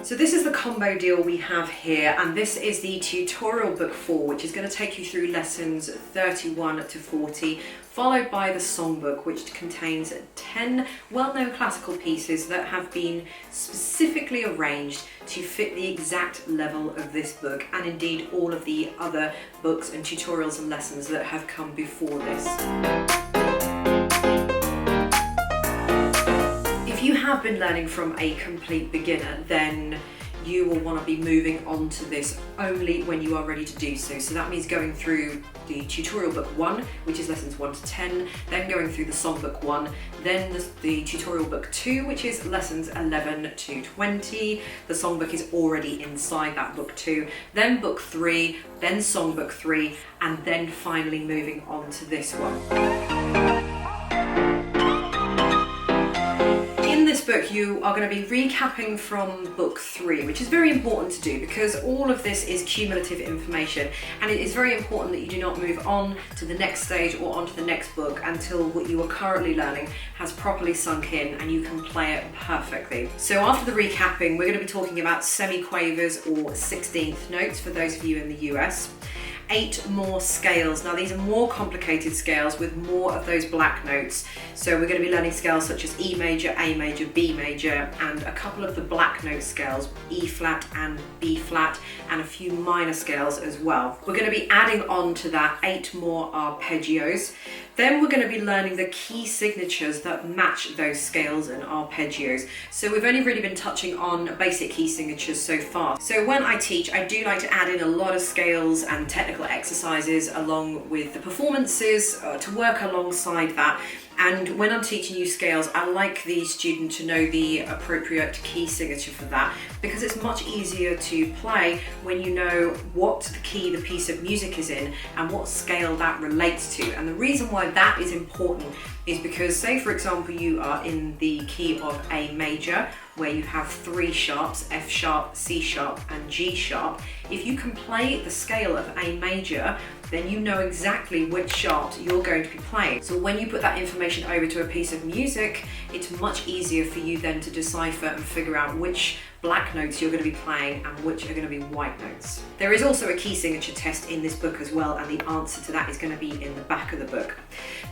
So this is the combo deal we have here, and this is the tutorial book 4, which is going to take you through lessons 31 to 40, followed by the songbook, which contains 10 well-known classical pieces that have been specifically arranged to fit the exact level of this book, and indeed all of the other books and tutorials and lessons that have come before this. If you have been learning from a complete beginner, then you will want to be moving on to this only when you are ready to do so. So that means going through the tutorial book 1, which is lessons 1 to 10, then going through the songbook 1, then the tutorial book 2, which is lessons 11 to 20. The songbook is already inside that book 2, then book 3, then songbook 3, and then finally moving on to this one. In this book, you are going to be recapping from book 3, which is very important to do because all of this is cumulative information, and it is very important that you do not move on to the next stage or onto the next book until what you are currently learning has properly sunk in and you can play it perfectly. So after the recapping, we're going to be talking about semiquavers or 16th notes for those of you in the US. 8 more scales. Now these are more complicated scales with more of those black notes. So we're going to be learning scales such as E major, A major, B major, and a couple of the black note scales, E flat and B flat, and a few minor scales as well. We're going to be adding on to that 8 more arpeggios. Then we're going to be learning the key signatures that match those scales and arpeggios. So we've only really been touching on basic key signatures so far. So when I teach, I do like to add in a lot of scales and technical exercises along with the performances to work alongside that. And when I'm teaching you scales, I like the student to know the appropriate key signature for that, because it's much easier to play when you know what the key the piece of music is in and what scale that relates to. And the reason why that is important is because, say for example, you are in the key of A major, where you have 3 sharps, F sharp, C sharp, and G sharp. If you can play the scale of A major, then you know exactly which sharp you're going to be playing. So when you put that information over to a piece of music, it's much easier for you then to decipher and figure out which black notes you're going to be playing and which are going to be white notes. There is also a key signature test in this book as well, and the answer to that is going to be in the back of the book.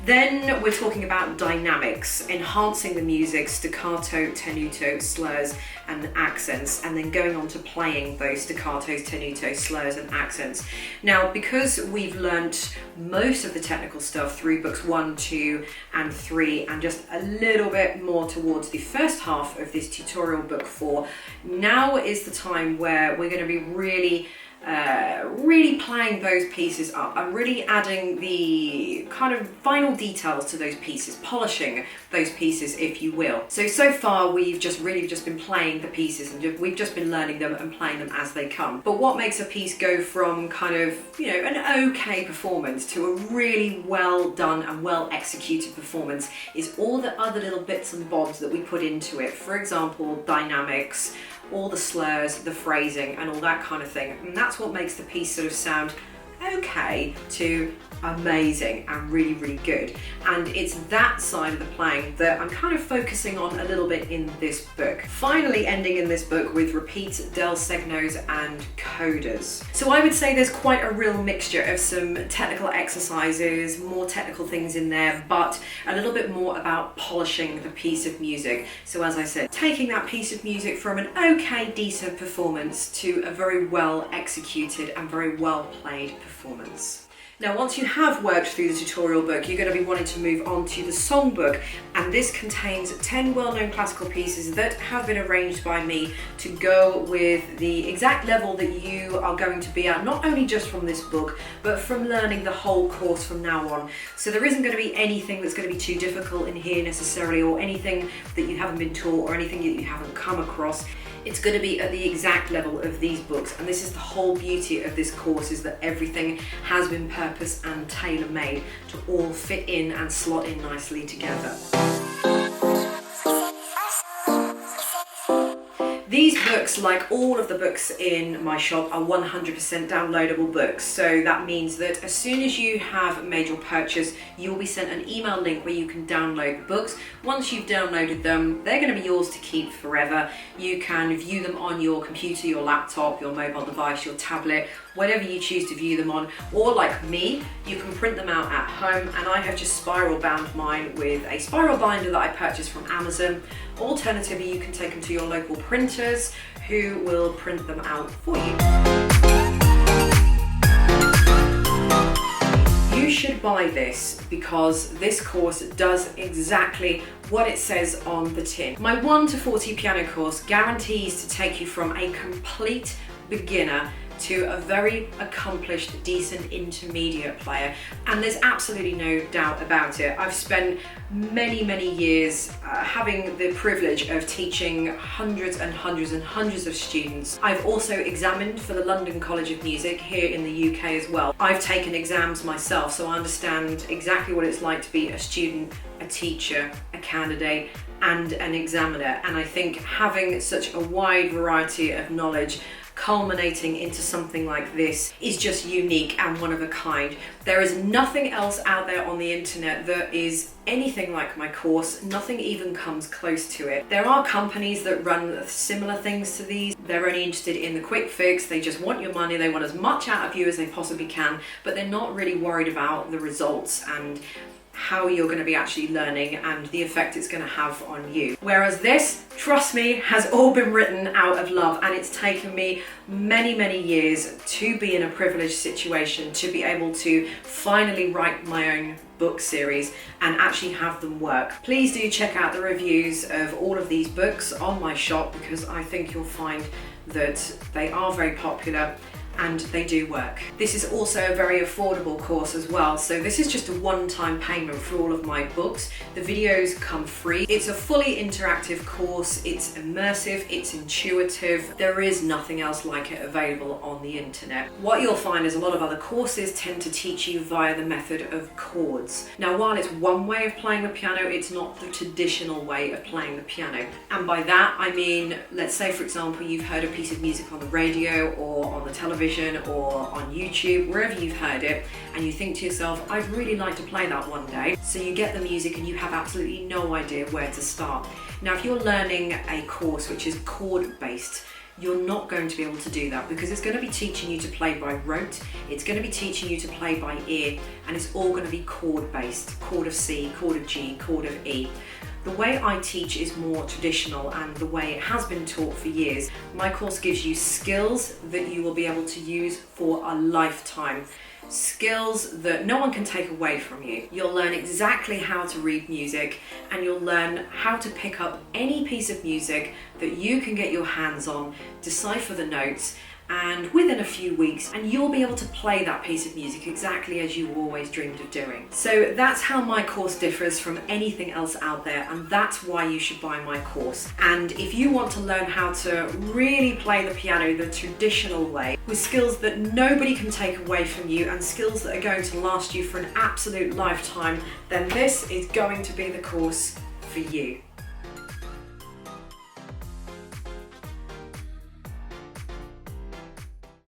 Then we're talking about dynamics, enhancing the music, staccato, tenuto, slurs and accents, and then going on to playing those staccatos, tenuto, slurs and accents. Now, because we've learnt most of the technical stuff through books 1, 2 and 3, and just a little bit more towards the first half of this tutorial book 4, now is the time where we're going to be really playing those pieces up and really adding the kind of final details to those pieces, polishing those pieces, if you will. So far we've just been playing the pieces and we've just been learning them and playing them as they come. But what makes a piece go from kind of, an okay performance to a really well done and well executed performance is all the other little bits and bobs that we put into it. For example, dynamics, all the slurs, the phrasing and all that kind of thing. And that's what makes the piece sort of sound okay to amazing and really, really good. And it's that side of the playing that I'm kind of focusing on a little bit in this book. Finally ending in this book with repeats, del segnos and codas. So I would say there's quite a real mixture of some technical exercises, more technical things in there, but a little bit more about polishing the piece of music. So as I said, taking that piece of music from an okay, decent performance to a very well executed and very well played performance. Now, once you have worked through the tutorial book, you're going to be wanting to move on to the songbook, and this contains 10 well-known classical pieces that have been arranged by me to go with the exact level that you are going to be at, not only just from this book, but from learning the whole course from now on. So there isn't going to be anything that's going to be too difficult in here necessarily, or anything that you haven't been taught, or anything that you haven't come across. It's going to be at the exact level of these books, and this is the whole beauty of this course, is that everything has been purpose and tailor-made to all fit in and slot in nicely together. These books books, like all of the books in my shop, are 100% downloadable books. So that means that as soon as you have made your purchase, you'll be sent an email link where you can download the books. Once you've downloaded them, they're going to be yours to keep forever. You can view them on your computer, your laptop, your mobile device, your tablet, whatever you choose to view them on. Or like me, you can print them out at home, and I have just spiral bound mine with a spiral binder that I purchased from Amazon. Alternatively, you can take them to your local printers who will print them out for you. You should buy this because this course does exactly what it says on the tin. My 1 to 40 piano course guarantees to take you from a complete beginner to a very accomplished, decent intermediate player, and there's absolutely no doubt about it. I've spent many years having the privilege of teaching hundreds and hundreds and hundreds of students. I've also examined for the London College of Music here in the UK as well. I've taken exams myself, so I understand exactly what it's like to be a student, a teacher, a candidate, and an examiner. And I think having such a wide variety of knowledge culminating into something like this is just unique and one of a kind. There is nothing else out there on the internet that is anything like my course. Nothing even comes close to it. There are companies that run similar things to these. They're only interested in the quick fix. They just want your money. They want as much out of you as they possibly can, but they're not really worried about the results and how you're going to be actually learning and the effect it's going to have on you. Whereas this, trust me, has all been written out of love, and it's taken me many years to be in a privileged situation to be able to finally write my own book series and actually have them work. Please do check out the reviews of all of these books on my shop, because I think you'll find that they are very popular and they do work. This is also a very affordable course as well, so this is just a one-time payment for all of my books. The videos come free. It's a fully interactive course, it's immersive, it's intuitive. There is nothing else like it available on the internet. What you'll find is a lot of other courses tend to teach you via the method of chords. Now, while it's one way of playing the piano, it's not the traditional way of playing the piano. And by that I mean, let's say for example you've heard a piece of music on the radio or on the television or on YouTube, wherever you've heard it, and you think to yourself, I'd really like to play that one day. So you get the music and you have absolutely no idea where to start. Now, if you're learning a course which is chord based, you're not going to be able to do that, because it's going to be teaching you to play by rote, it's going to be teaching you to play by ear, and it's all going to be chord based. Chord of C, chord of G, chord of E. The way I teach is more traditional, and the way it has been taught for years. My course gives you skills that you will be able to use for a lifetime. Skills that no one can take away from you. You'll learn exactly how to read music, and you'll learn how to pick up any piece of music that you can get your hands on, decipher the notes, and within a few weeks, and you'll be able to play that piece of music exactly as you always dreamed of doing. So that's how my course differs from anything else out there, and that's why you should buy my course. And if you want to learn how to really play the piano the traditional way, with skills that nobody can take away from you and skills that are going to last you for an absolute lifetime, then this is going to be the course for you.